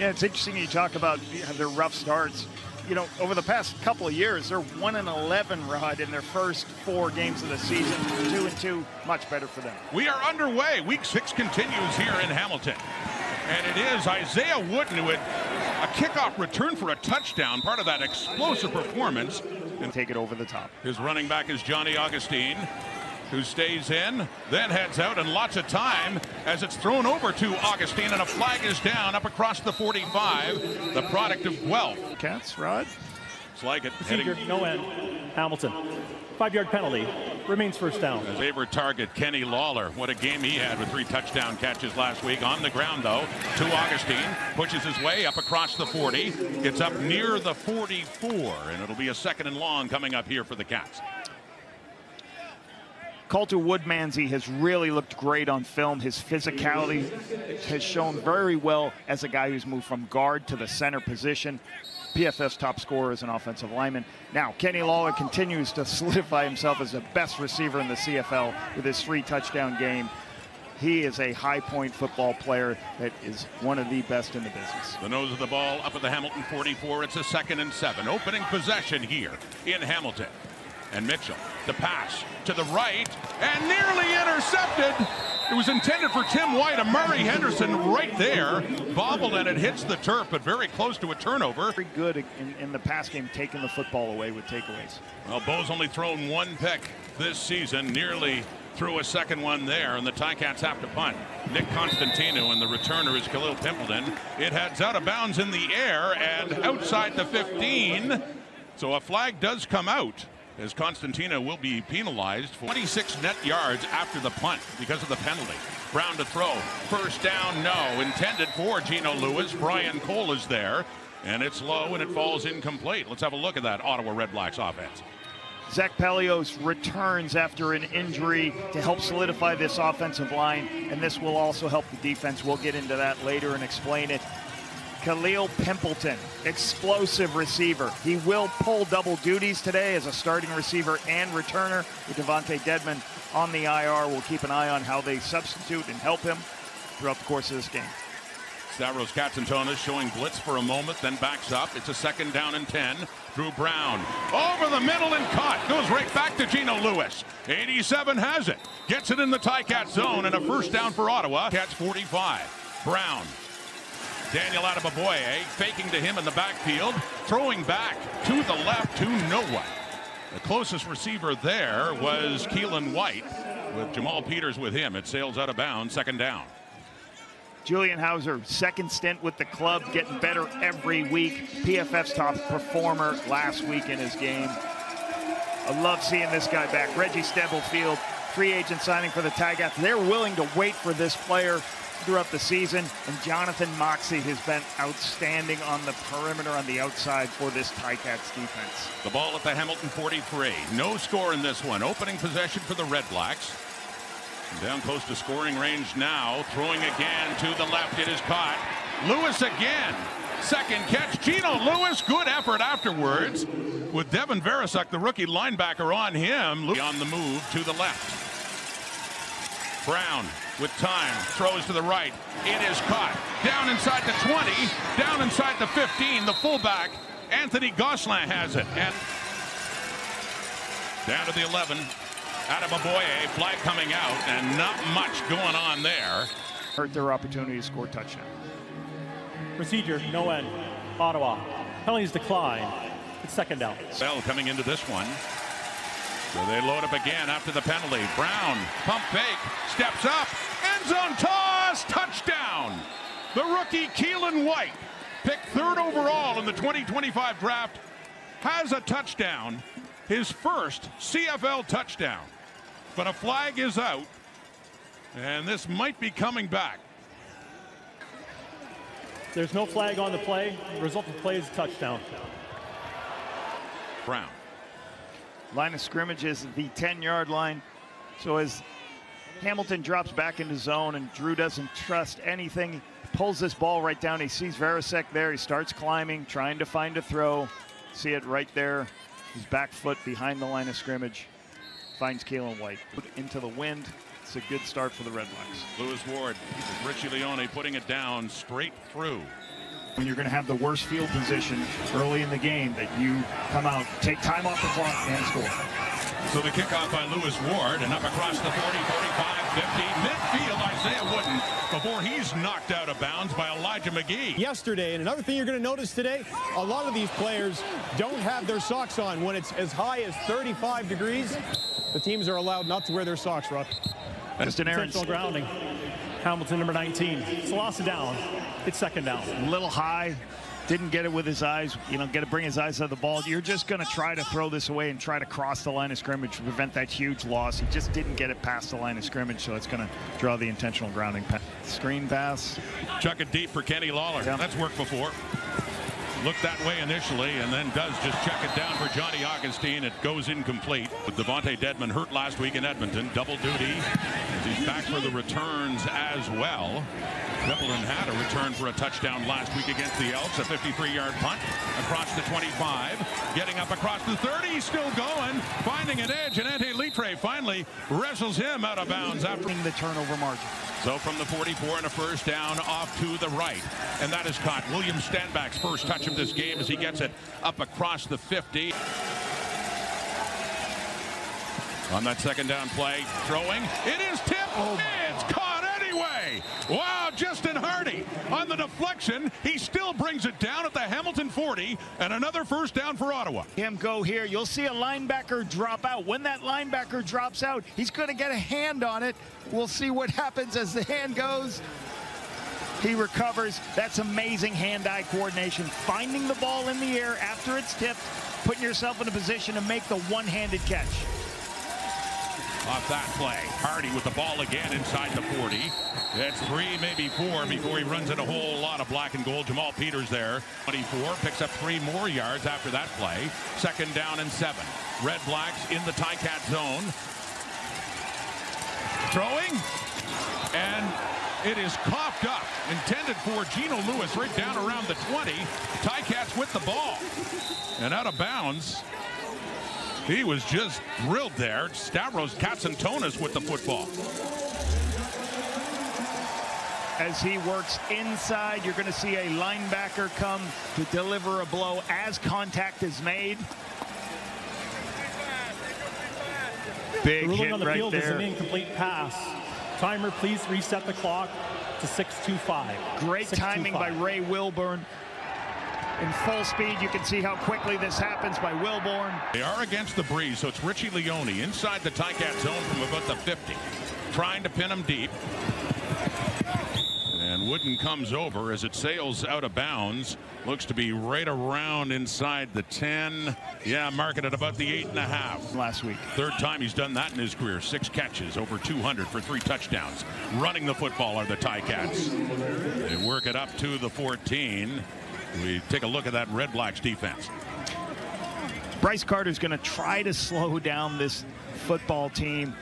Yeah, it's interesting you talk about their rough starts. You know, over the past couple of years, they're 1-11, Rod, in their first 4 games of the season. 2-2, much better for them. We are underway. Week 6 continues here in Hamilton. And it is Isaiah Wooden who had a kickoff return for a touchdown, part of that explosive performance. And take it over the top. His running back is Johnny Augustine, who stays in, then heads out, and lots of time as it's thrown over to Augustine, and a flag is down up across the 45, the product of Guelph. Cats, Rod? It's like it. Procedure, no end. Hamilton. 5-yard penalty. Remains first down. As Aver target Kenny Lawler. What a game he had with 3 touchdown catches last week. On the ground, though, to Augustine. Pushes his way up across the 40. Gets up near the 44, and it'll be a 2nd and long coming up here for the Cats. Colter Woodmansey has really looked great on film. His physicality has shown very well as a guy who's moved from guard to the center position. PFF's top scorer as an offensive lineman. Now, Kenny Lawler continues to solidify himself as the best receiver in the CFL with his 3 touchdown game. He is a high-point football player that is one of the best in the business. The nose of the ball up at the Hamilton 44. It's a 2nd and 7. Opening possession here in Hamilton. And Mitchell, the pass to the right, and nearly intercepted. It was intended for Tim White. Amari Henderson right there. Bobbled, and it hits the turf, but very close to a turnover. Very good in the pass game, taking the football away with takeaways. Well, Bo's only thrown 1 pick this season. Nearly threw a 2nd one there, and the Ticats have to punt. Nick Constantino, and the returner is Khalil Pimpleton. It heads out of bounds in the air and outside the 15. So a flag does come out, as Constantino will be penalized for 26 net yards after the punt because of the penalty. Brown to throw. First down, no. Intended for Gino Lewis. Brian Cole is there. And it's low and it falls incomplete. Let's have a look at that Ottawa Redblacks offense. Zach Pelios returns after an injury to help solidify this offensive line, and this will also help the defense. We'll get into that later and explain it. Khalil Pimpleton, explosive receiver. He will pull double duties today as a starting receiver and returner with Devontae Dedman on the IR. We'll keep an eye on how they substitute and help him throughout the course of this game. Stavros Katsantonis showing blitz for a moment, then backs up. It's a 2nd down and 10. Drew Brown over the middle and caught. Goes right back to Gino Lewis. 87 has it. Gets it in the Ticat zone, and a 1st down for Ottawa. Cats 45. Brown. Daniel Adeboboye faking to him in the backfield, throwing back to the left to no one. The closest receiver there was Keelan White, with Jamal Peters with him. It sails out of bounds, 2nd down. Julian Hauser, 2nd stint with the club, getting better every week. PFF's top performer last week in his game. I love seeing this guy back. Reggie Stubblefield, free agent signing for the Ticats. They're willing to wait for this player throughout the season, and Jonathan Moxey has been outstanding on the perimeter on the outside for this Ticats defense. The ball at the Hamilton 43. No score in this one. Opening possession for the Redblacks. Down close to scoring range now. Throwing again to the left. It is caught. Lewis again. 2nd catch. Gino Lewis. Good effort afterwards. With Devin Verisuk, the rookie linebacker, on him. On the move to the left. Brown with time, throws to the right. It is caught. Down inside the 20, down inside the 15. The fullback, Anthony Gosselin, has it. And down to the 11. Adeboboye, flag coming out, and not much going on there. Hurt their opportunity to score touchdown. Procedure, no end. Ottawa. Penalties decline. It's 2nd down. Bell coming into this one. So they load up again after the penalty. Brown, pump fake, steps up, end zone toss, touchdown. The rookie Keelan White, picked 3rd overall in the 2025 draft, has a touchdown, his 1st CFL touchdown. But a flag is out, and this might be coming back. There's no flag on the play. The result of the play is a touchdown. Brown. Line of scrimmage is the 10-yard line. So as Hamilton drops back into zone and Drew doesn't trust anything, he pulls this ball right down. He sees Verisuk there. He starts climbing, trying to find a throw. See it right there. His back foot behind the line of scrimmage. Finds Keelan White. Into the wind. It's a good start for the Redblacks. Lewis Ward, Richie Leone putting it down straight through. When you're going to have the worst field position early in the game, that you come out, take time off the clock, and score. So the kickoff by Lewis Ward, and up across the 40, 45, 50, midfield, Isaiah Wooden, before he's knocked out of bounds by Elijah McGee. Yesterday, and another thing you're going to notice today, a lot of these players don't have their socks on. When it's as high as 35 degrees, the teams are allowed not to wear their socks, Ruck. Just an errant. Intentional grounding. Hamilton, number 19. It's a loss of down. It's second down. A little high. Didn't get it with his eyes, bring his eyes on the ball. You're just going to try to throw this away and try to cross the line of scrimmage to prevent that huge loss. He just didn't get it past the line of scrimmage, so it's going to draw the intentional grounding. Screen pass. Chuck it deep for Kenny Lawler. Yeah. That's worked before. Looked that way initially and then does just check it down for Johnny Augustine. It goes incomplete. With Devontae Dedmon hurt last week in Edmonton. Double duty. He's back for the returns as well. Pimpleton had a return for a touchdown last week against the Elks. A 53-yard punt across the 25. Getting up across the 30. Still going. Finding an edge. And Ante Litre finally wrestles him out of bounds after The turnover margin. So from the 44 and a first down off to the right. And that is caught. William Stanback's first touch of this game as he gets it up across the 50. On that second down play, throwing. It is tipped. It's caught anyway. Wow, Justin Hardy on the deflection. He still brings it down at the Hamilton 40, and another first down for Ottawa. Him go here. You'll see a linebacker drop out. When that linebacker drops out, he's going to get a hand on it. We'll see what happens as the hand goes. He recovers. That's amazing hand-eye coordination. Finding the ball in the air after it's tipped, putting yourself in a position to make the one-handed catch. Off that play, Hardy with the ball again inside the 40. It's 3, maybe 4 before he runs in a whole lot of black and gold. Jamal Peters there, 24, picks up 3 more yards after that play. Second down and 7. Redblacks in the Ticat zone. Throwing, and it is coughed up. Intended for Geno Lewis right down around the 20. Ticats with the ball. And out of bounds. He was just drilled there. Stavros Katsantonis with the football. As he works inside, you're going to see a linebacker come to deliver a blow as contact is made. Big The ruling hit on the right field is there. an incomplete pass. Timer, please reset the clock to 6:25. Great timing by Ray Wilburn. In full speed, you can see how quickly this happens by Wilborn. They are against the breeze, so it's Richie Leone inside the Ticat zone from about the 50. Trying to pin him deep. And Wooden comes over as it sails out of bounds. Looks to be right around inside the 10. Yeah, marking at about the 8.5. Last week. Third time he's done that in his career. 6 catches, over 200 for 3 touchdowns. Running the football are the Ticats. They work it up to the 14. We take a look at that Redblacks defense. Bryce Carter's going to try to slow down this football team.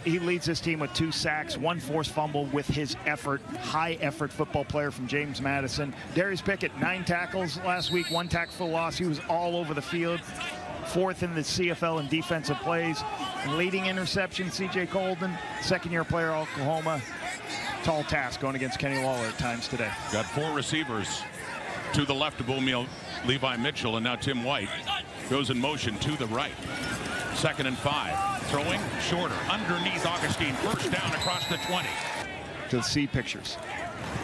He leads this team with 2 sacks, 1 forced fumble with his effort. High effort football player from James Madison. Darius Pickett, 9 tackles last week, 1 tackle for loss. He was all over the field. 4th in the CFL in defensive plays. Leading interception, CJ Colden, 2nd-year player, Oklahoma. Tall task going against Kenny Lawler at times today. Got 4 receivers to the left of O'Meal, Levi Mitchell, and now Tim White goes in motion to the right. 2nd and 5. Throwing shorter underneath Augustine. First down across the 20. To see pictures.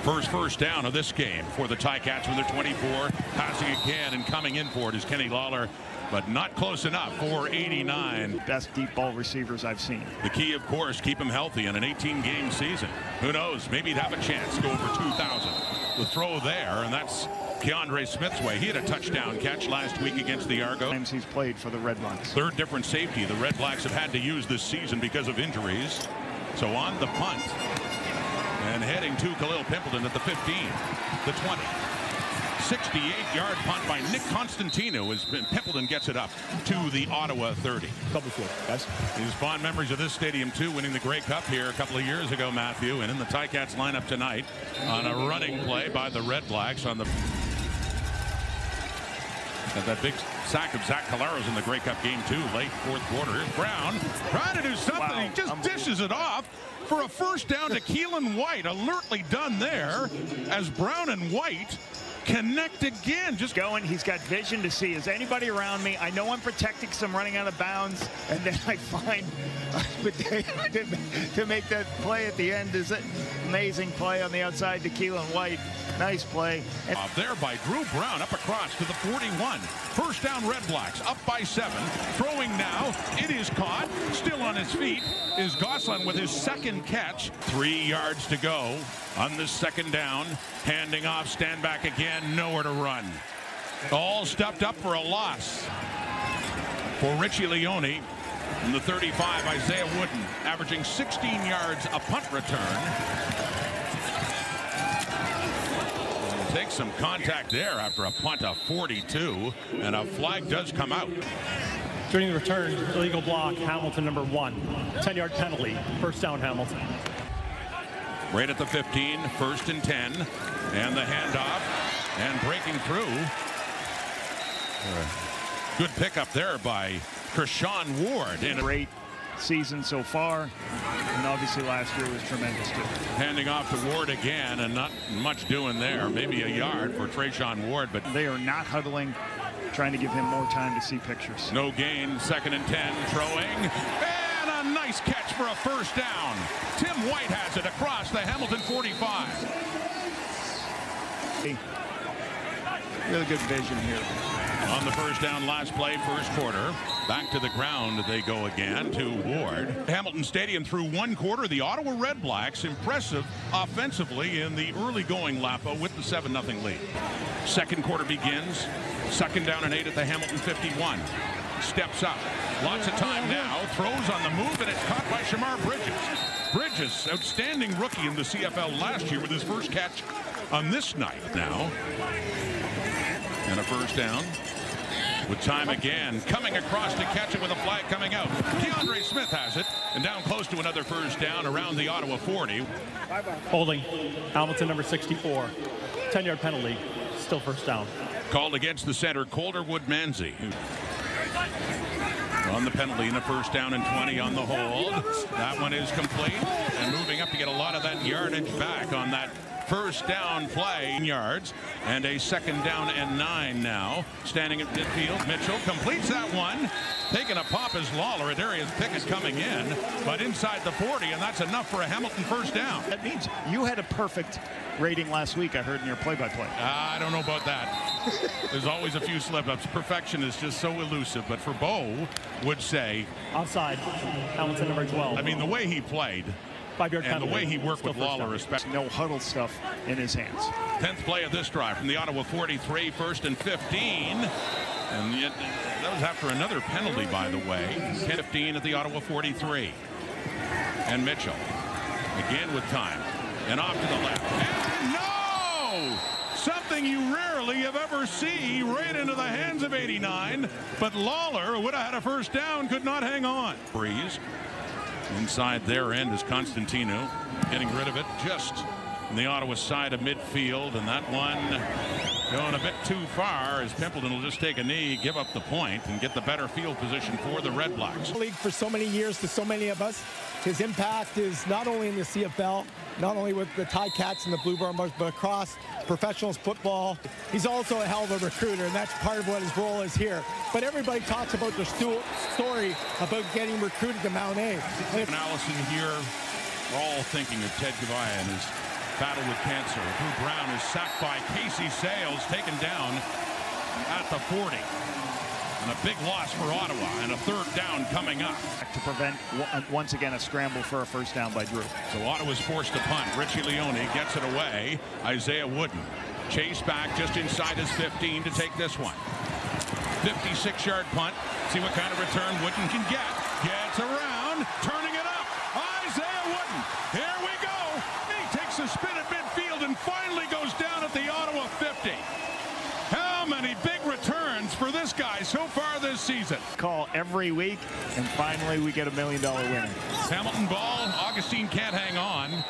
First down of this game for the Ticats from their 24. Passing again and coming in for it is Kenny Lawler, but not close enough for 89. Best deep ball receivers I've seen. The key, of course, keep him healthy in an 18-game season. Who knows? Maybe he'd have a chance to go over 2,000. The throw there, and that's Keandre Smith's way. He had a touchdown catch last week against the Argo. Times he's played for the Redblacks. 3rd different safety the Redblacks have had to use this season because of injuries. So on the punt, and heading to Khalil Pimpleton at the 15, the 20. 68-yard punt by Nick Constantino as Pimpleton gets it up to the Ottawa 30. Double field, guys. His fond memories of this stadium, too, winning the Grey Cup here a couple of years ago, Matthew, and in the Ticats lineup tonight on a running play by the Redblacks on the... And that big sack of Zach Calaros in the Grey Cup game, too, late 4th quarter. Here's Brown trying to do something. Wow. He just dishes it off for a first down to Keelan White. Alertly done there as Brown and White connect again. Just going. He's got vision to see, is anybody around me? I know I'm protecting because I'm running out of bounds, and then I find to make that play at the end. Is an amazing play on the outside to Keelan White. Nice play. And there by Drew Brown, up across to the 41. First down, Redblacks, up by 7. Throwing now, it is caught. Still on his feet is Gosselin with his second catch. 3 yards to go on this second down. Handing off, stand back again, nowhere to run. All stuffed up for a loss for Richie Leone. In the 35, Isaiah Wooden, averaging 16 yards a punt return. Takes some contact there after a punt of 42, and a flag does come out. During the return, illegal block, Hamilton number 1. 10-yard penalty, first down Hamilton. Right at the 15, 1st and 10, and the handoff, and breaking through. Good pickup there by Krishawn Ward. In a great season so far, and obviously last year was tremendous too. Handing off to Ward again, and not much doing there. Maybe a yard for Trayshawn Ward, but they are not huddling, trying to give him more time to see pictures. No gain, 2nd and 10, throwing, and a nice catch for a first down. Tim White has it across the Hamilton 45. Really good vision here. On the first down, last play, first quarter. Back to the ground they go again to Ward. Hamilton Stadium through 1 quarter. The Ottawa Redblacks impressive offensively in the early going Lapa with the 7-0 lead. Second quarter begins. 2nd down and 8 at the Hamilton 51. Steps up. Lots of time now. Throws on the move, and it's caught by Shamar Bridges. Bridges, outstanding rookie in the CFL last year with his first catch on this night now. And a first down. With time again, coming across to catch it with a flag coming out. DeAndre Smith has it, and down close to another first down around the Ottawa 40. Holding, Hamilton number 64. 10-yard penalty, still first down. Called against the center, Calderwood Manzi. On the penalty, and a first down and 20 on the hold. That one is complete, and moving up to get a lot of that yardage back on that first down play. Yards, and a 2nd down and 9 now. Standing at midfield, Mitchell completes that one. Taking a pop as Lawler. Darius Pickett coming in, but inside the 40, and that's enough for a Hamilton first down. That means you had a perfect rating last week, I heard in your play-by-play. I don't know about that. There's always a few slip-ups. Perfection is just so elusive, but for Bo would say offside, Hamilton number 12. I mean, the way he played 5-yard and penalty, the way he worked still with Lawler, especially. No huddle stuff in his hands. 10th play of this drive from the Ottawa 43, 1st and 15. And yet, that was after another penalty, by the way. 15 at the Ottawa 43. And Mitchell again with time, and off to the left. And no! Something you rarely have ever see, right into the hands of 89. But Lawler would have had a first down, could not hang on. Breeze. Inside their end is Constantino, getting rid of it just on the Ottawa side of midfield, and that one going a bit too far as Pimpleton will just take a knee, give up the point, and get the better field position for the Redblacks. League for so many years to so many of us. His impact is not only in the CFL, not only with the Ticats and the Blue Bombers, but across professional football. He's also a hell of a recruiter, and that's part of what his role is here. But everybody talks about the story about getting recruited to Mount A. Allison here, we're all thinking of Ted Gavaya and his battle with cancer. Drew Brown is sacked by Casey Sales, taken down at the 40. And a big loss for Ottawa, and a 3rd down coming up. To prevent, once again, a scramble for a first down by Drew. So Ottawa's forced to punt. Richie Leone gets it away. Isaiah Wooden. Chase back just inside his 15 to take this one. 56-yard punt. See what kind of return Wooden can get. Gets around, turning it up. Isaiah Wooden. Here we go. He takes a spin at midfield and finally goes down at the Ottawa 50. How many big returns for this guy so far this season? Call every week, and finally we get $1 million winner. Hamilton ball. Augustine can't hang on.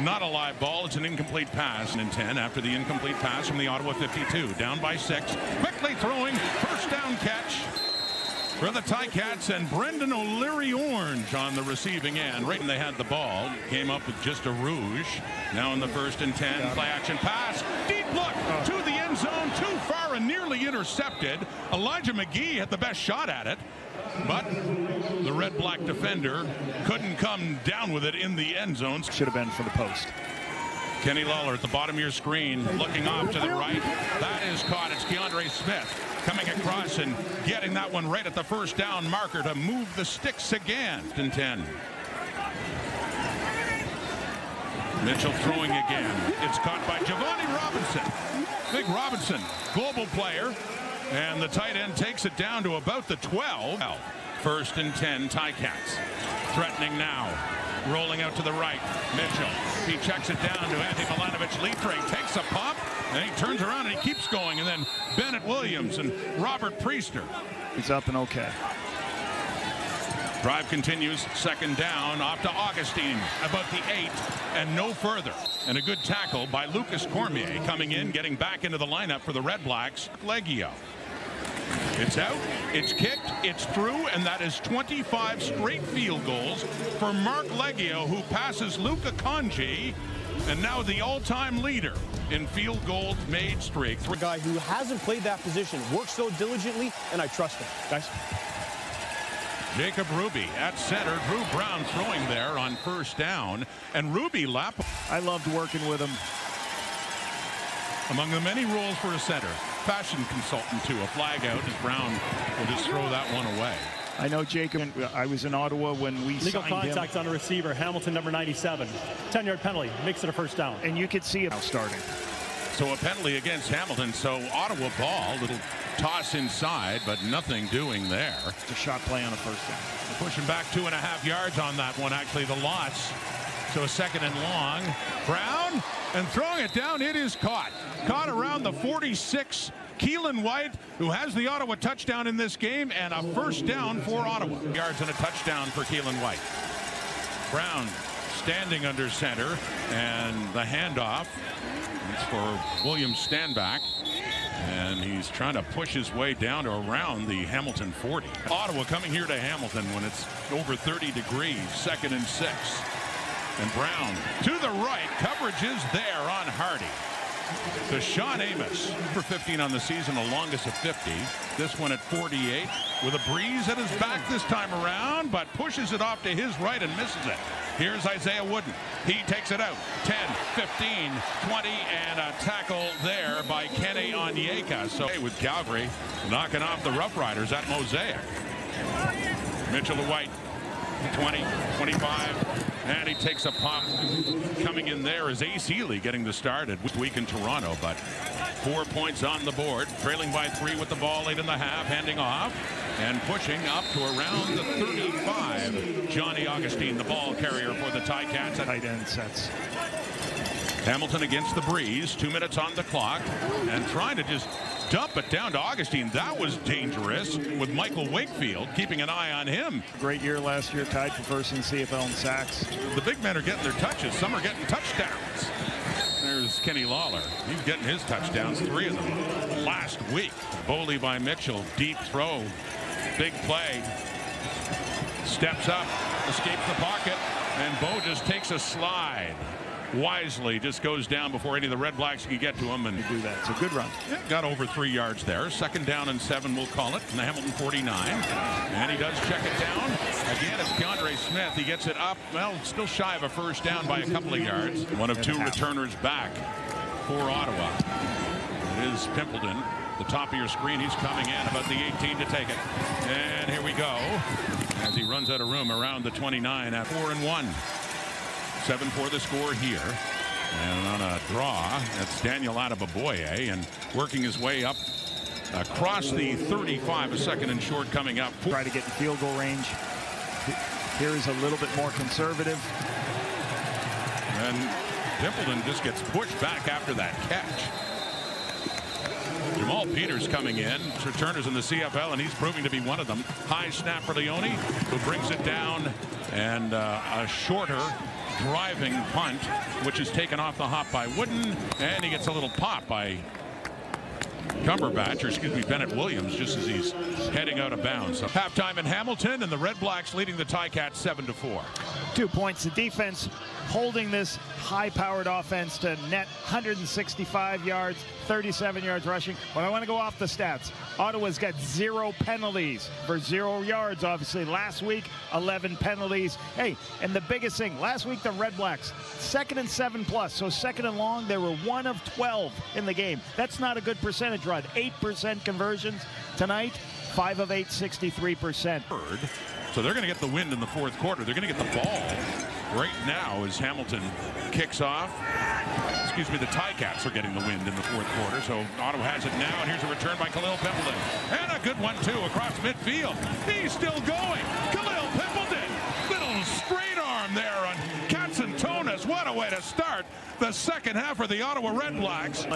Not a live ball. It's an incomplete pass. And 10 after the incomplete pass from the Ottawa 52. Down by 6. Quickly throwing. First down catch for the Ticats, and Brendan O'Leary Orange on the receiving end. Right when they had the ball, came up with just a rouge. Now in the 1st and 10, play action pass. Deep look to the end zone. intercepted. Elijah McGee had the best shot at it, but the Red Black defender couldn't come down with it in the end zone. Should have been for the post. Kenny Lawler at the bottom of your screen, looking off to the right. That is caught. It's Keandre Smith coming across and getting that one right at the first down marker to move the sticks again. 10. Mitchell throwing again. It's caught by Giovanni Robinson. Big Robinson, global player. And the tight end takes it down to about the 12. 1st and 10, Ticats. Threatening now. Rolling out to the right. Mitchell. He checks it down to Andy Milanovic. Litre takes a pop. And he turns around and he keeps going. And then Bennett Williams and Robert Priester. He's up and okay. Drive continues. 2nd down. Off to Augustine. About the 8 and no further. And a good tackle by Lucas Cormier coming in, getting back into the lineup for the Red Blacks. Leggio. It's out, it's kicked, it's through, and that is 25 straight field goals for Mark Leggio, who passes Luca Conji, and now the all-time leader in field goals made streak. A guy who hasn't played that position, works so diligently, and I trust him. Guys. Jacob Ruby at center. Drew Brown throwing there on 1st down, and Ruby lap. I loved working with him. Among the many roles for a center, fashion consultant too. A flag out as Brown will just throw that one away. I know Jacob. I was in Ottawa when we Legal signed him. contact on a receiver. Hamilton, number 97. 10-yard penalty. Makes it a 1st down. And you could see it starting. So a penalty against Hamilton. So Ottawa ball. Little toss inside, but nothing doing there. It's a shot play on a 1st down. Pushing back 2.5 yards on that one. Actually, the loss. So a 2nd and long. Brown and throwing it down. It is caught. Caught around the 46. Keelan White, who has the Ottawa touchdown in this game, and a 1st down for Ottawa. Yards and a touchdown for Keelan White. Brown standing under center, and the handoff. It's for Williams Standback. And he's trying to push his way down to around the Hamilton 40. Ottawa coming here to Hamilton when it's over 30 degrees. 2nd and 6. And Brown to the right. Coverage is there on Hardy. To Sean Amos for 15 on the season, the longest of 50. This one at 48 with a breeze at his back this time around, but pushes it off to his right and misses it. Here's Isaiah Wooden. He takes it out. 10, 15, 20, and a tackle there by Kenny Onyeka. So with Calgary knocking off the Rough Riders at Mosaic. Mitchell to White. 20, 25, and he takes a pop. Coming in there is Ace Healy getting the start at week in Toronto, but 4 points on the board, trailing by 3 with the ball late in the half, handing off and pushing up to around the 35. Johnny Augustine, the ball carrier for the Ticats. Tight end sets. Hamilton against the breeze, 2 minutes on the clock, and trying to just dump it down to Augustine. That was dangerous with Michael Wakefield keeping an eye on him. Great year last year, tied for 1st in CFL in sacks. The big men are getting their touches. Some are getting touchdowns. There's Kenny Lawler. He's getting his touchdowns, 3 of them last week. Bowley by Mitchell. Deep throw. Big play. Steps up, escapes the pocket, and Bo just takes a slide. Wisely just goes down before any of the Red Blacks can get to him and do that. It's a good run. Yeah, got over 3 yards there. 2nd down and 7, we'll call it, from the Hamilton 49. And he does check it down. Again, it's Keandre Smith. He gets it up. Well, still shy of a 1st down by a couple of yards. One of 2 returners back for Ottawa. It is Pimpleton. The top of your screen. He's coming in about the 18 to take it. And here we go. As he runs out of room around the 29 at 4-1. 7 for the score here. And on a draw, that's Daniel Adeboboye, and working his way up across the 35, a 2nd and short coming up. Try to get in field goal range. Here is a little bit more conservative. And Pimpleton just gets pushed back after that catch. Jamal Peters coming in, returners in the CFL, and he's proving to be one of them. High snap for Leone, who brings it down, and a shorter driving punt, which is taken off the hop by Wooden, and he gets a little pop by Cumberbatch, or excuse me, Bennett Williams, just as he's heading out of bounds. So halftime in Hamilton, and the Red Blacks leading the Ticats 7-4. 2 points. The defense holding this high-powered offense to net 165 yards, 37 yards rushing. But I want to go off the stats. Ottawa's got 0 penalties for 0 yards, obviously. Last week, 11 penalties. Hey, and the biggest thing, last week the Redblacks, 2nd and 7+, so 2nd and long, they were 1 of 12 in the game. That's not a good percentage, Rod. 8% conversions tonight, 5 of 8, 63%. So they're going to get the wind in the fourth quarter. They're going to get the ball right now as Hamilton kicks off. Excuse me, the Ticats are getting the wind in the fourth quarter. So Ottawa has it now, and here's a return by Khalil Pimpleton. And a good one, too, across midfield. He's still going. Khalil Pimpleton. Little straight arm there on Katsantonis. What a way to start the second half for the Ottawa Redblacks.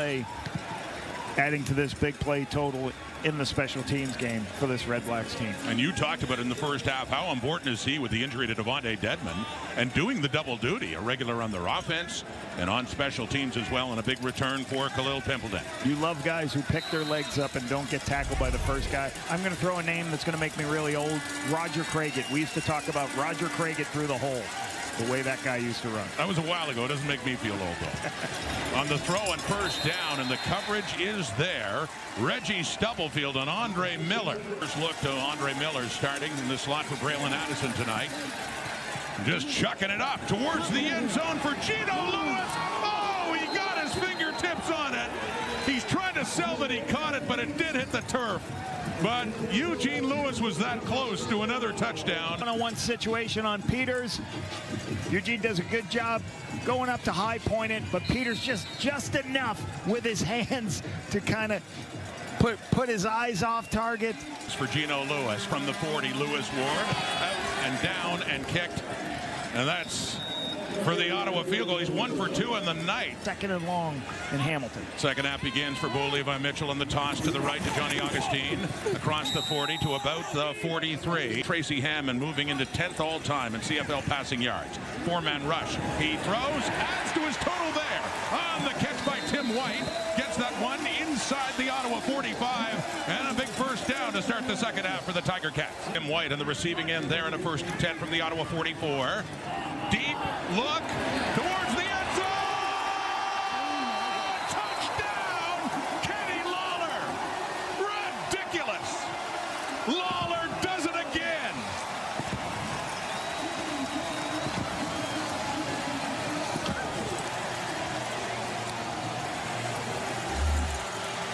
Adding to this big play total in the special teams game for this Redblacks team. And you talked about in the first half how important is he with the injury to Devontae Dedmon and doing the double duty, a regular on their offense and on special teams as well, and a big return for Khalil Pimpleton. You love guys who pick their legs up and don't get tackled by the first guy. I'm going to throw a name that's going to make me really old. Roger Craigett. We used to talk about Roger Craigett through the hole. The way that guy used to run. That was a while ago. It doesn't make me feel old, though. On the throw and first down, and the coverage is there. Reggie Stubblefield on Andre Miller. First look to Andre Miller starting in the slot for Braylon Addison tonight. Just chucking it up towards the end zone for Gino Lewis. Oh, he got his fingertips on it. He's trying to sell that he caught it, but it did hit the turf. But Eugene Lewis was that close to another touchdown. One-on-one situation on Peters. Eugene does a good job going up to high point it, but Peters just enough with his hands to kind of put his eyes off target. For Gino Lewis from the 40, Lewis Ward out and down and kicked, and that's for the Ottawa field goal. He's 1 for 2 in the night. 2nd and long in Hamilton. Second half begins for Bo Levi Mitchell, and the toss to the right to Johnny Augustine across the 40 to about the 43. Tracy Hammond moving into 10th all time in CFL passing yards. 4-man rush. He throws, adds to his total there. On the catch by Tim White. Gets that one inside the Ottawa 45, and a big first down to start the second half for the Tiger Cats. Tim White on the receiving end there in a 1st and 10 from the Ottawa 44. Deep look towards the end zone. Touchdown, Kenny Lawler. Ridiculous. Lawler does it again.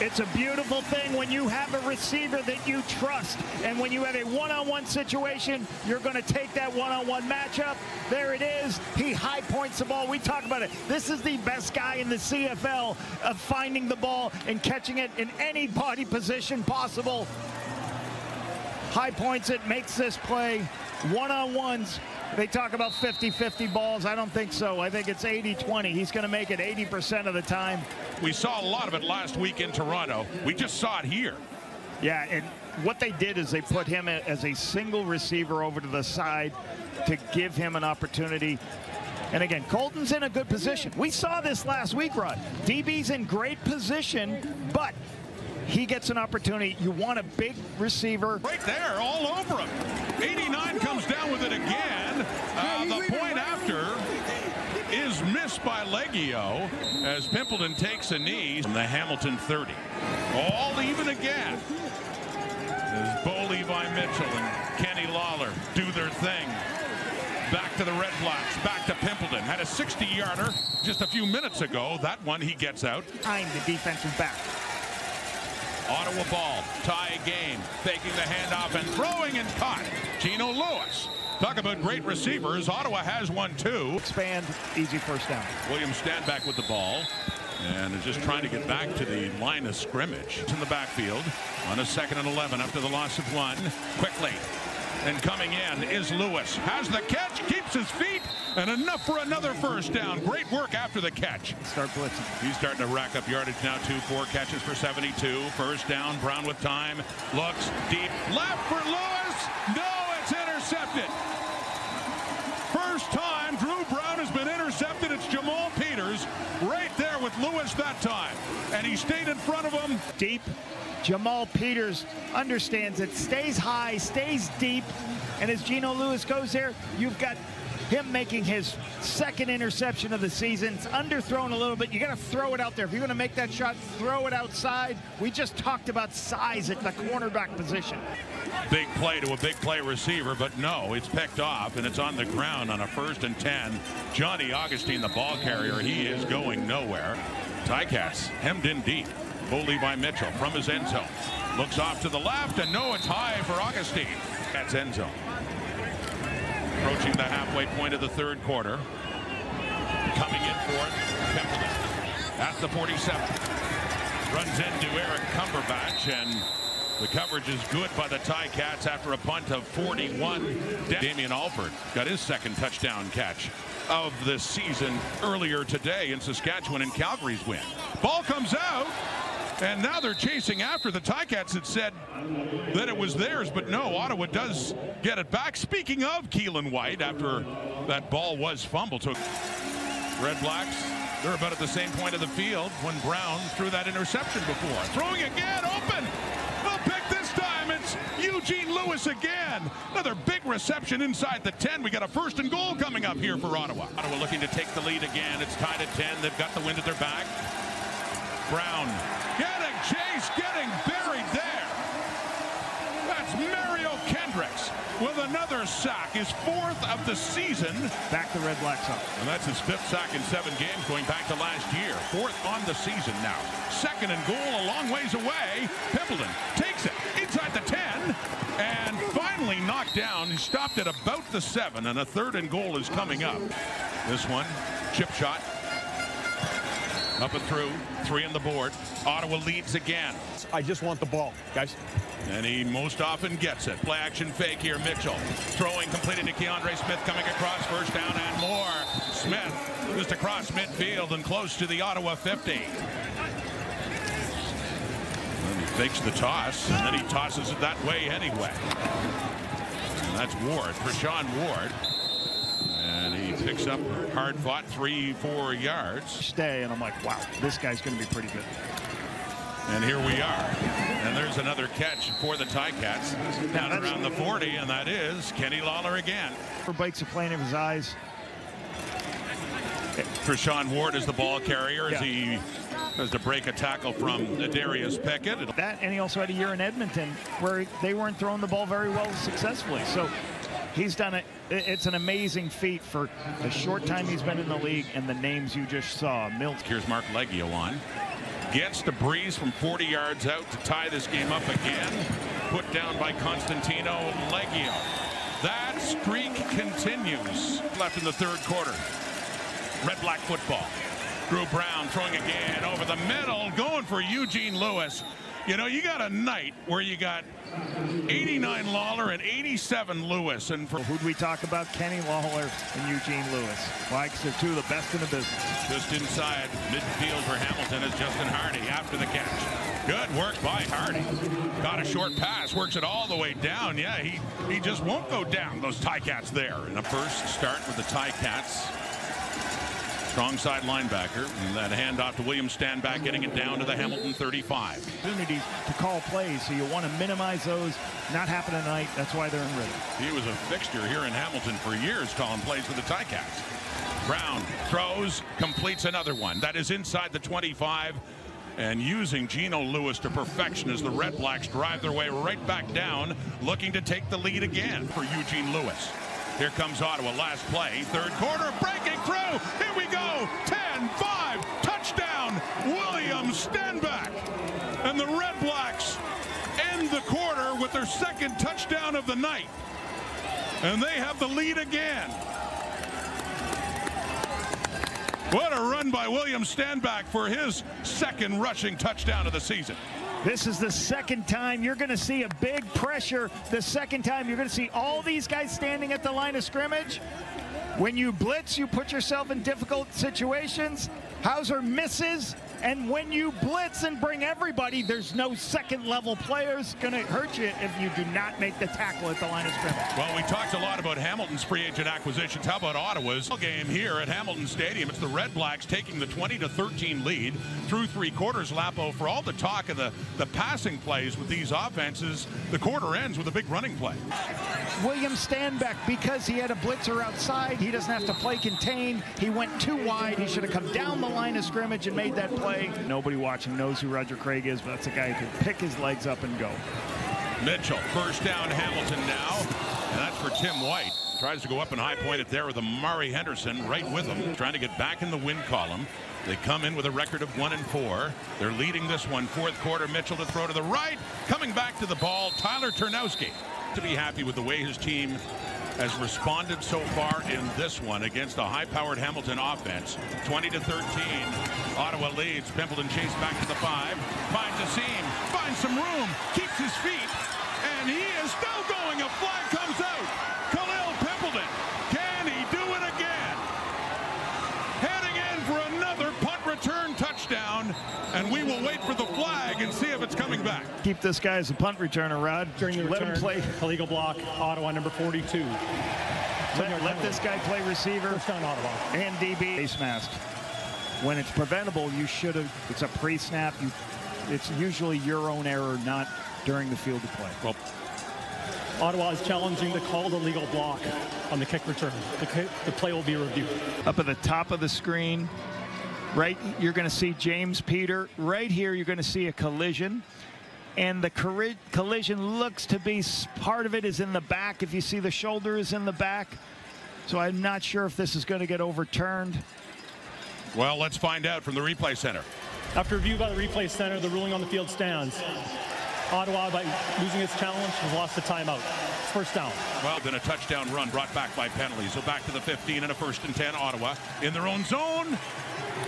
It's a beautiful thing when you have a receiver that you trust, and when you have a one-on-one situation, you're going to take that one-on-one matchup. There it is. He high points the ball. We talk about it. This is the best guy in the CFL of finding the ball and catching it in any body position possible. High points it, makes this play. One-on-ones. They talk about 50-50 balls. I don't think so. I think it's 80-20. He's going to make it 80% of the time. We saw a lot of it last week in Toronto. We just saw it here. Yeah, and what they did is they put him as a single receiver over to the side to give him an opportunity. And again, Colton's in a good position. We saw this last week, Rod. DB's in great position, but he gets an opportunity. You want a big receiver. Right there, all over him. 89 comes down with it again. The point after is missed by Leggio as Pimpleton takes a knee from the Hamilton 30. All even again as Bo Levi Mitchell and Kenny Lawler do their thing. Back to the Redblacks, back to Pimpleton. Had a 60-yarder just a few minutes ago. That one he gets out. Time the defensive back. Ottawa ball, tie game, faking the handoff and throwing and caught. Gino Lewis. Talk about great receivers. Ottawa has one too. Expand, easy first down. William Standback with the ball and is just trying to get back to the line of scrimmage. In the backfield on a 2nd and 11 after the loss of 1. Quickly. And coming in is Lewis. Has the catch, keeps his feet, and enough for another first down. Great work after the catch. Start blitzing. He's starting to rack up yardage now, 4 catches for 72. First down, Brown with time. Looks deep. Left for Lewis. No, it's intercepted. First time Drew Brown has been intercepted. It's Jamal Peters right there with Lewis that time. And he stayed in front of him. Deep. Jamal Peters understands it, stays high, stays deep, and as Gino Lewis goes there, you've got him making his second interception of the season. It's underthrown a little bit. You got to throw it out there. If you're going to make that shot, throw it outside. We just talked about size at the cornerback position. Big play to a big play receiver, but no, it's picked off, and it's on the ground on a 1st and 10. Johnny Augustine, the ball carrier, he is going nowhere. Ticats hemmed in deep. Bo Levi Mitchell from his end zone. Looks off to the left, and no, it's high for Augustine. That's end zone. Approaching the halfway point of the 3rd quarter. Coming in for it, Pimpleton at the 47. Runs into Eric Cumberbatch, and the coverage is good by the Ticats after a punt of 41. Damian Alford got his second touchdown catch of the season earlier today in Saskatchewan in Calgary's win. Ball comes out, and now they're chasing after. The Ticats had said that it was theirs, but no, Ottawa does get it back. Speaking of Keelan White, after that ball was fumbled. So Redblacks, they're about at the same point of the field when Brown threw that interception before. Throwing again, open. They'll pick this time. It's Eugene Lewis again. Another big reception inside the 10. We got a 1st and goal coming up here for Ottawa. Ottawa looking to take the lead again. It's tied at 10. They've got the wind at their back. Brown getting chased, getting buried there. That's Mario Kendricks with another sack, his 4th of the season. Back the Redblacks up. And that's his 5th sack in 7 games going back to last year. 4th on the season now. 2nd and goal a long ways away. Pimpleton takes it inside the 10 and finally knocked down. He stopped at about the 7, and a 3rd and goal is coming up. This one, chip shot. Up and through, 3 on the board. Ottawa leads again. I just want the ball, guys. And he most often gets it. Play action fake here. Mitchell throwing, completed to Keandre Smith, coming across, 1st down and more. Smith just across midfield and close to the Ottawa 50. And he fakes the toss, and then he tosses it that way anyway. And that's Ward, Rashawn Ward. And he picks up hard-fought 3-4 yards. Stay, and I'm like, wow, this guy's going to be pretty good. And here we are. And there's another catch for the Ticats down around the 40, and that is Kenny Lawler again. Bites a plane of his eyes. Rashawn Ward is the ball carrier as he has to break a tackle from Darius Pickett. That, and he also had a year in Edmonton where they weren't throwing the ball very well successfully. So he's done it. It's an amazing feat for the short time he's been in the league and the names you just saw. Mills. Here's Mark Leggio on. Gets the breeze from 40 yards out to tie this game up again. Put down by Constantino Leggio. That streak continues. Left in the 3rd quarter. Red Black football. Drew Brown throwing again over the middle, going for Eugene Lewis. You know, you got a night where you got 89 Lawler and 87 Lewis. And for who'd we talk about? Kenny Lawler and Eugene Lewis. Why? Because they're 2 of the best in the business. Just inside midfield for Hamilton is Justin Hardy after the catch. Good work by Hardy. Got a short pass, works it all the way down. Yeah, he just won't go down, those Ticats there. In a first start with the Ticats. Strong side linebacker, and that handoff to William Stanback, getting it down to the Hamilton 35. Opportunities to call plays, so you want to minimize those. Not happen tonight. That's why they're in rhythm. He was a fixture here in Hamilton for years, calling plays for the Ticats. Brown throws, completes another one. That is inside the 25, and using Geno Lewis to perfection as the Red Blacks drive their way right back down, looking to take the lead again for Eugene Lewis. Here comes Ottawa, last play, 3rd quarter, breaking through. Here we go, 10-5, touchdown, William Stanback. And the Red Blacks end the quarter with their 2nd touchdown of the night. And they have the lead again. What a run by William Stanback for his 2nd rushing touchdown of the season. This is the 2nd time you're going to see a big pressure. The 2nd time you're going to see all these guys standing at the line of scrimmage. When you blitz, you put yourself in difficult situations. Hauser misses. And when you blitz and bring everybody, there's no second-level players going to hurt you if you do not make the tackle at the line of scrimmage. Well, we talked a lot about Hamilton's free agent acquisitions. How about Ottawa's game here at Hamilton Stadium? It's the Redblacks taking the 20-13 lead through three quarters. Lapo, for all the talk of the passing plays with these offenses, the quarter ends with a big running play. William Stanback, because he had a blitzer outside, he doesn't have to play contained. He went too wide. He should have come down the line of scrimmage and made that play. Nobody watching knows who Roger Craig is, but that's a guy who can pick his legs up and go. Mitchell, first down, Hamilton now, and that's for Tim White. Tries to go up and high point it there with Amari Henderson right with him, trying to get back in the win column. They come in with a record of 1-4. They're leading this one, fourth quarter. Mitchell to throw to the right, coming back to the ball, Tyler Ternowski. To be happy with the way his team has responded so far in this one against a high-powered Hamilton offense. 20-13. Ottawa leads. Pimpleton chased back to the 5. Finds a seam. Finds some room. Keeps his feet. And he is still going. A flag comes out. Khalil Pimpleton. Can he do it again? Heading in for another punt return touchdown. And we will wait for the flag and see if it's coming back. Keep this guy as a punt returner, Rod. During the Let return, him play. illegal block, Ottawa number 42. Let this guy play receiver First down, Ottawa. and DB. Face mask. When it's preventable, you should have. It's a pre-snap. It's usually your own error, not during the field of play. Well, Ottawa is challenging the called illegal block on the kick return. The play will be reviewed. Up at the top of the screen, right, you're going to see James Peter. Right here, you're going to see a collision. And the collision looks to be part of it is in the back. If you see the shoulder is in the back. So I'm not sure if this is going to get overturned. well, let's find out from the replay center. After review by the replay center, the ruling on the field stands. Ottawa, by losing its challenge, has lost the timeout. First down. Well, then a touchdown run brought back by penalty. So back to the 15 and a 1st and 10. Ottawa in their own zone.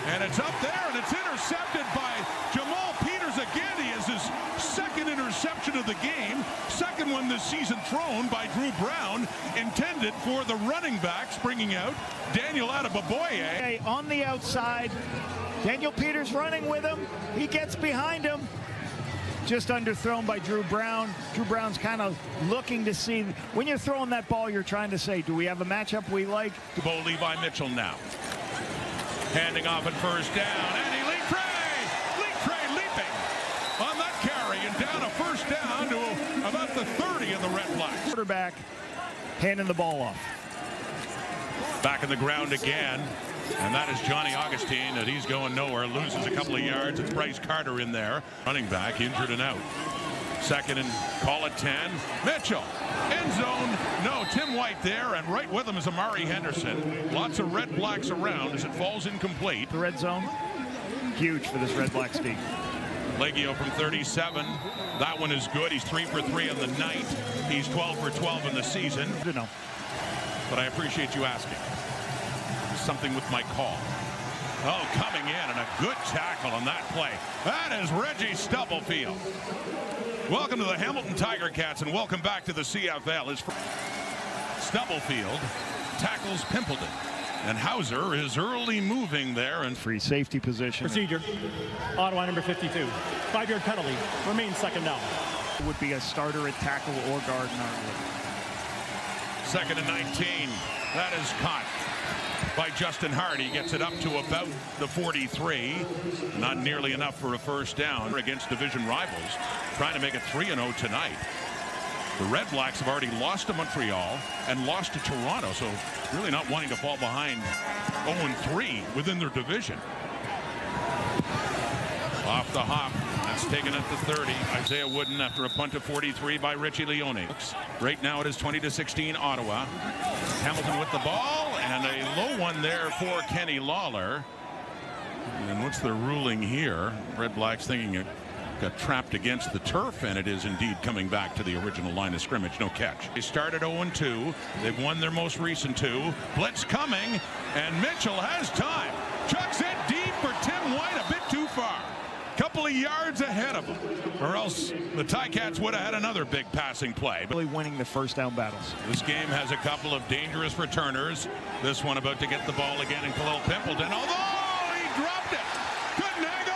And it's up there, and it's intercepted by Jamal Peters again. He has his second interception of the game. Second one this season thrown by Drew Brown. Intended for the running backs, bringing out Daniel Adeboboye. Okay, on the outside, Daniel Peters running with him. He gets behind him. Just underthrown by Drew Brown. Drew Brown's kind of looking to see. When you're throwing that ball, you're trying to say, do we have a matchup we like? Bo Levi Mitchell now. Handing off at first down. And he leaped leaping on that carry and down a first down to about the 30 of the Redblacks. Quarterback handing the ball off. Back in the ground again. And that is Johnny Augustine, and he's going nowhere. Loses a couple of yards. It's Bryce Carter in there. Running back, injured and out. Second and call it 10. Mitchell, end zone. No, Tim White there, and right with him is Amari Henderson. Lots of Redblacks around as it falls incomplete. The red zone, huge for this Redblacks team. Legio from 37. That one is good. He's 3 for 3 on the night. He's 12 for 12 in the season. You know. But I appreciate you asking. Something with my call. Oh, coming in and a good tackle on that play. That is Reggie Stubblefield. Welcome to the Hamilton Tiger Cats and welcome back to the CFL. Stubblefield tackles Pimpleton. And Hauser is early moving there and Free safety position. Procedure. Ottawa number 52. 5-yard penalty. Remains second down. Would be a starter at tackle or guard in our league. second and 19. That is caught by Justin Hardy. Gets it up to about the 43. Not nearly enough for a first down against division rivals. Trying to make it 3-0 tonight. The Redblacks have already lost to Montreal and lost to Toronto, so really not wanting to fall behind 0-3 within their division. Off the hop. That's taken at the 30. Isaiah Wooden after a punt of 43 by Richie Leone. Right now it is 20-16 Ottawa. Hamilton with the ball and a low one there for Kenny Lawler. And what's the ruling here? Redblacks thinking it got trapped against the turf, and it is indeed coming back to the original line of scrimmage. No catch. They started 0-2. They've won their most recent two. Blitz coming, and Mitchell has time. Chucks it deep for Tim White, a bit too far. Couple of yards ahead of him, or else the Ticats would have had another big passing play. Really winning the first down battles. This game has a couple of dangerous returners. This one about to get the ball again in Khalil Pimpleton, although he dropped it. Couldn't hang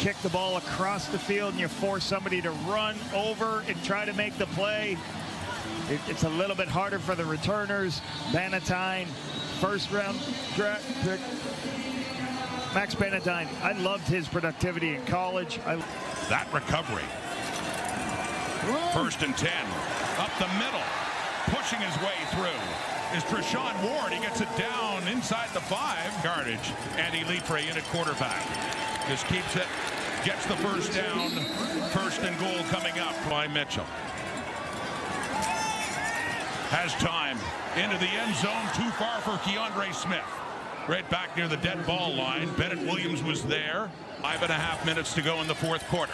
kick the ball across the field and you force somebody to run over and try to make the play. It's a little bit harder for the returners. Bannatyne, first round draft pick. Max Bannatyne, I loved his productivity in college. That recovery. 1st and 10. Up the middle. Pushing his way through is Treshaun Ward. He gets it down inside the 5. Gardage. Andy Litre in at quarterback. Just keeps it. Gets the first down. 1st and goal coming up by Mitchell. Has time. Into the end zone. Too far for Keandre Smith. Right back near the dead ball line. Bennett Williams was there. 5.5 minutes to go in the 4th quarter.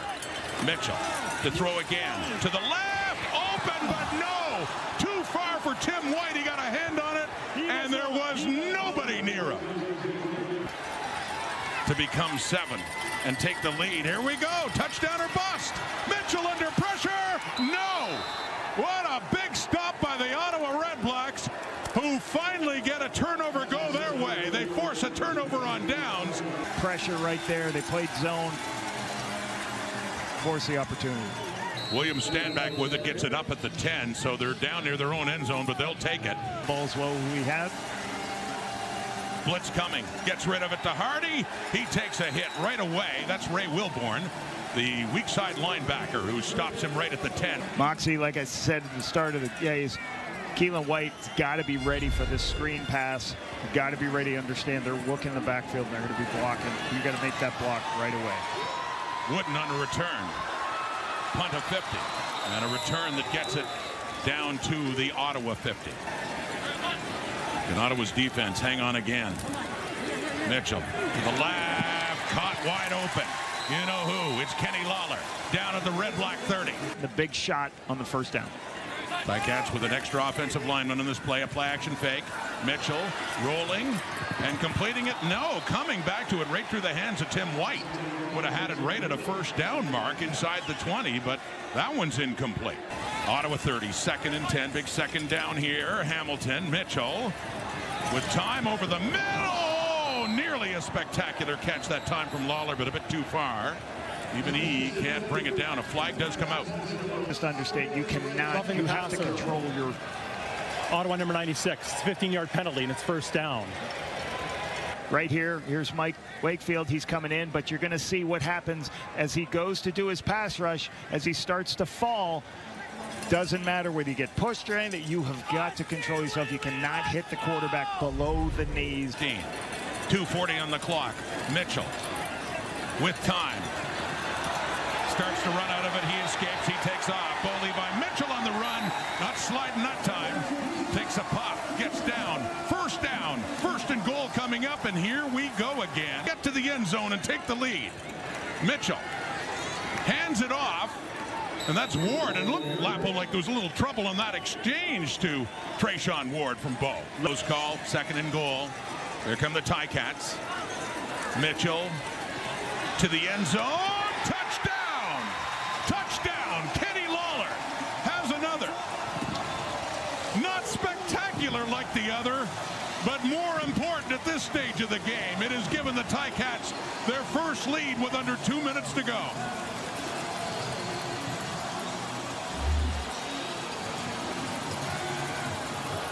Mitchell to throw again. To the left. Open, but no. Too far for Tim White. He got a hand on it, and there was nobody near him. To become 7 and take the lead. Here we go. Touchdown or bust. Mitchell under pressure. No. What a big stop by the Ottawa Redblacks, who finally get a turnover go their way. They force a turnover on downs. Pressure right there. They played zone. Force the opportunity. Williams stand back with it, gets it up at the 10, so they're down near their own end zone, but they'll take it. Balls well we have. Blitz coming, gets rid of it to Hardy. He takes a hit right away. That's Ray Wilborn, the weak side linebacker, who stops him right at the 10. Moxie, like I said at the start of the days, Keelan White's got to be ready for this screen pass. You've got to be ready to understand they're looking in the backfield and they're going to be blocking. You got to make that block right away. Wooden on a return. Punt of 50. And a return that gets it down to the Ottawa 50. And Ottawa's defense hang on again. Mitchell to the left. Caught wide open. You know who? It's Kenny Lawler down at the Red Black 30. The big shot on the first down. Ticats with an extra offensive lineman in this play. A play action fake. Mitchell rolling and completing it. No, coming back to it right through the hands of Tim White. Would have had it right at a first down mark inside the 20, but that one's incomplete. Ottawa 30, 2nd and 10. Big second down here. Hamilton, Mitchell with time over the middle. Nearly a spectacular catch that time from Lawler, but a bit too far. Even he can't bring it down. A flag does come out. Just understand, you cannot, you have to control your... Ottawa number 96, 15-yard penalty, and it's first down. Right here, here's Mike Wakefield. He's coming in, but you're going to see what happens as he goes to do his pass rush, as he starts to fall. Doesn't matter whether you get pushed or anything, you have got to control yourself. You cannot hit the quarterback below the knees. 2:40 on the clock. Mitchell with time. Starts to run out of it. He escapes. He takes off. Bo Levi Mitchell on the run. Not sliding that time. Takes a pop. Gets down. First down. 1st and goal coming up. And here we go again. Get to the end zone and take the lead. Mitchell hands it off. And that's Ward. And look, Lapo, like there was a little trouble on that exchange to Treshaun Ward from Bo. Close call. 2nd and goal. Here come the Ticats. Mitchell to the end zone. Touchdown! Touchdown! Kenny Lawler has another. Not spectacular like the other, but more important at this stage of the game. It has given the Ticats their first lead with under 2 minutes to go.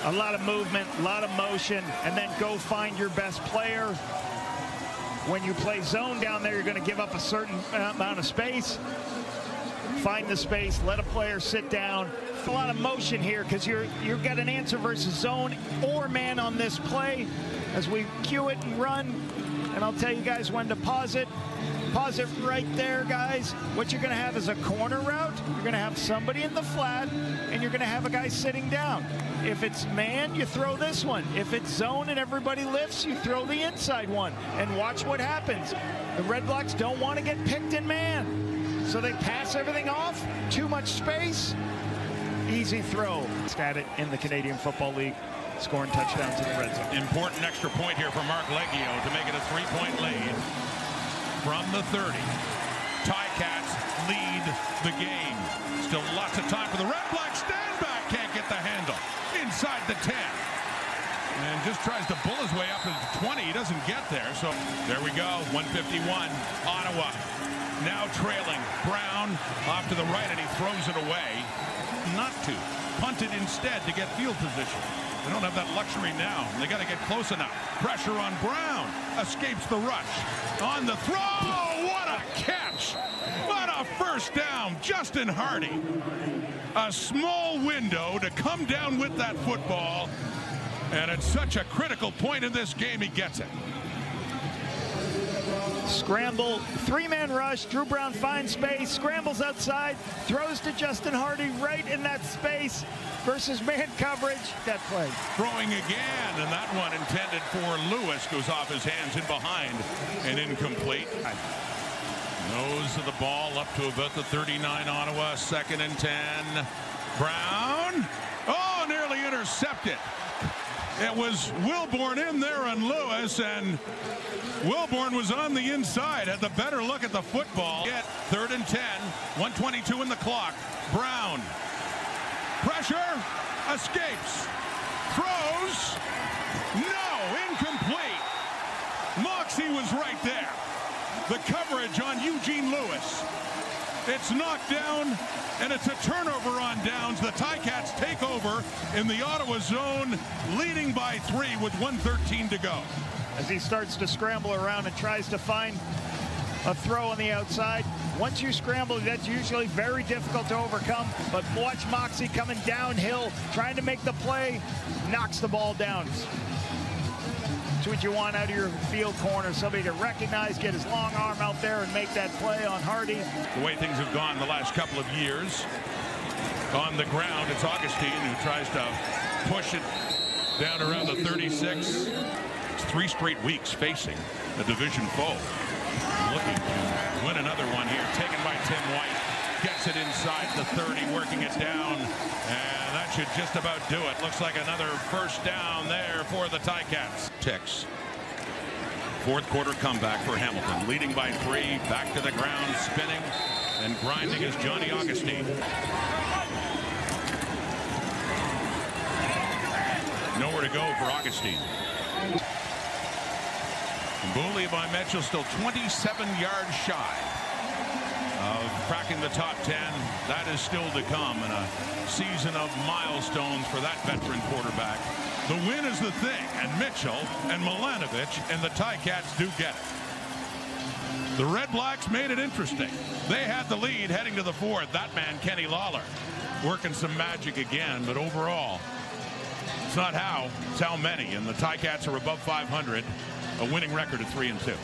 A lot of movement, a lot of motion, and then go find your best player. When you play zone down there, you're going to give up a certain amount of space. Find the space, let a player sit down. A lot of motion here because you've got an answer versus zone or man on this play as we cue it and run. And I'll tell you guys when to pause it. Pause it right there, guys. What you're going to have is a corner route. You're going to have somebody in the flat, and you're going to have a guy sitting down. If it's man, you throw this one. If it's zone and everybody lifts, you throw the inside one. And watch what happens. The Redblacks don't want to get picked in man. So they pass everything off. Too much space. Easy throw. At it in the Canadian Football League. Scoring touchdowns in the red zone. Important extra point here for Mark Leggio to make it a 3-point lead. From the 30, Ticats lead the game. Still lots of time for the Redblacks. Stand back, can't get the handle. Inside the 10. And just tries to bull his way up to the 20. He doesn't get there. So there we go. 151. Ottawa now trailing. Brown off to the right, and he throws it away. Not to. Punted instead to get field position. They don't have that luxury now. They got to get close enough. Pressure on Brown. Escapes the rush. On the throw. What a catch. What a first down. Justin Hardy. A small window to come down with that football. And at such a critical point in this game, he gets it. Scramble, three-man rush. Drew Brown finds space, scrambles outside, throws to Justin Hardy right in that space versus man coverage. That play. Throwing again, and that one intended for Lewis goes off his hands in behind and incomplete. Nose of the ball up to about the 39 Ottawa, 2nd and 10. Brown, oh, nearly intercepted. It was Wilborn in there on Lewis, and Wilborn was on the inside. Had the better look at the football. Get 3rd and 10, 1:22 in the clock. Brown, pressure, escapes, throws, no, incomplete. Moxie was right there. The coverage on Eugene Lewis. It's knocked down, and it's a turnover on downs. The Ticats take over in the Ottawa zone, leading by 3 with 1:13 to go. As he starts to scramble around and tries to find a throw on the outside. Once you scramble, that's usually very difficult to overcome. But watch Moxie coming downhill, trying to make the play, knocks the ball down. That's what you want out of your field corner, somebody to recognize, get his long arm out there and make that play on Hardy. The way things have gone the last couple of years, on the ground, it's Augustine who tries to push it down around the 36. It's 3 straight weeks facing a division foe. Looking to win another one here, taken by Tim White. Gets it inside the 30, working it down, and that should just about do it. Looks like another first down there for the Ticats. Ticks. 4th quarter comeback for Hamilton, leading by 3, back to the ground, spinning and grinding is Johnny Augustine. Nowhere to go for Augustine. Bully by Mitchell, still 27 yards shy of cracking the top 10. That is still to come in a season of milestones for that veteran quarterback. The win is the thing, and Mitchell and Milanovic and the Ticats do get it. The Redblacks made it interesting. They had the lead heading to the 4th. That man, Kenny Lawler, working some magic again, but overall, it's not how, it's how many. And the Ticats are above 500, a winning record of 3-2.